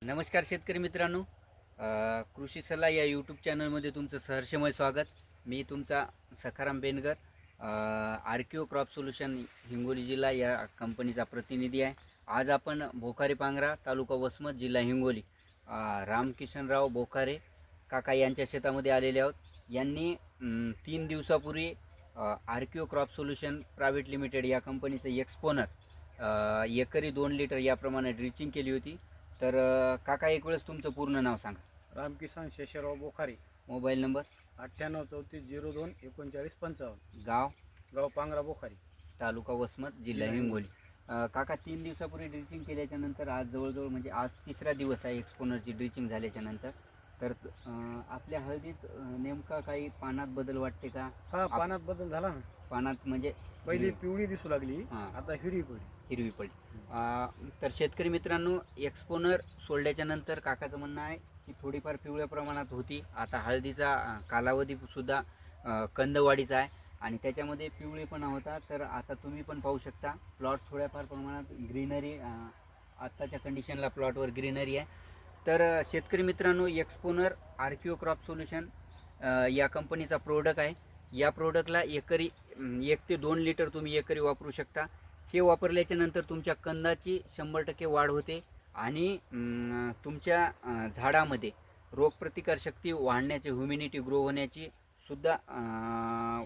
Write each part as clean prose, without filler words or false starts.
नमस्कार शेतकरी मित्रांनो, कृषी सल्ला या यूट्यूब चॅनलमध्ये तुमचं सहर्षमय स्वागत. मी तुमचा सखाराम बेनगर, आर्किओ क्रॉप सोल्युशन हिंगोली जिल्हा या कंपनीचा प्रतिनिधी आहे. आज आपण भोकारे पांगरा तालुका वसमत जिल्हा हिंगोली रामकिशनराव बोकारे काका यांच्या शेतामध्ये आलेले आहोत. यांनी 3 दिवसापूर्वी आर्किओ क्रॉप सोल्युशन प्रायव्हेट लिमिटेड या कंपनीचं एक्सपोनर एकरी 2 लिटर याप्रमाणे ड्रिचिंग केली होती. तर काका एक वेळेस तुमचं पूर्ण नाव सांगा. रामकिसन शेषराव बोखारे, मोबाईल नंबर, 9834023955, गाव पांगरा बोखारी, तालुका वसमत जिल्हा हिंगोली. काका 3 दिवसापूर्वी ड्रिचिंग केल्याच्या नंतर आज जवळजवळ म्हणजे आज तिसरा दिवस आहे एक्सपोनरची ड्रिचिंग झाल्याच्या नंतर. तर आपल्या हळदीत नेमका काही पानात बदल वाटते का? हा, पानात बदल झाला ना. पानात म्हणजे पहिली पिवळी दिसू लागली, आता हिरवी हिरवी पडली. तर शेतकरी मित्रांनो, एक्सपोनर सोडल्याच्या नंतर काकाचं म्हणणं आहे की थोडीफार पिवळ्या प्रमाणात होती. आता हळदीचा कालावधीसुद्धा कंदवाढीचा आहे आणि त्याच्यामध्ये पिवळेपणा होता. तर आता तुम्ही पण पाहू शकता प्लॉट थोड्याफार प्रमाणात ग्रीनरी, आत्ताच्या कंडिशनला प्लॉटवर ग्रीनरी आहे. तर शेतकरी मित्रांनो, एक्सपोनर आर्किओ क्रॉप सोल्युशन या कंपनीचा प्रोडक्ट आहे. या प्रोडक्टला एकरी 1 ते 2 लिटर तुम्ही एकरी वापरू शकता. हे वापरल्याच्या नंतर तुमच्या कंदाची 100% वाढ होते आणि तुमच्या झाडामध्ये रोगप्रतिकारशक्ती वाढण्याची, ह्युमिनिटी ग्रो होण्याची सुद्धा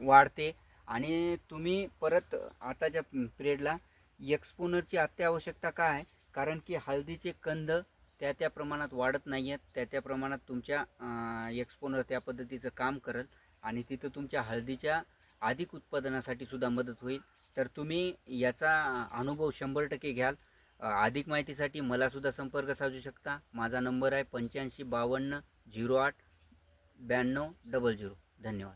वाढते. आणि तुम्ही परत आताच्या पिरियडला एक्सपोनरची अत्यावश्यकता का आहे? कारण की हळदीचे कंद त्या प्रमाणात वाढत नाही आहेत. त्या प्रमाणात तुमच्या एक्सपोनर त्या पद्धतीचं काम करेल आणि तिथं तुमच्या हळदीच्या अधिक उत्पादनासाठी सुद्धा मदत होईल. तर तुम्ही याचा अनुभव 100% घ्याल. अधिक माहितीसाठी मला सुद्धा संपर्क साधू शकता. माझा नंबर आहे 8552 08 9200. धन्यवाद.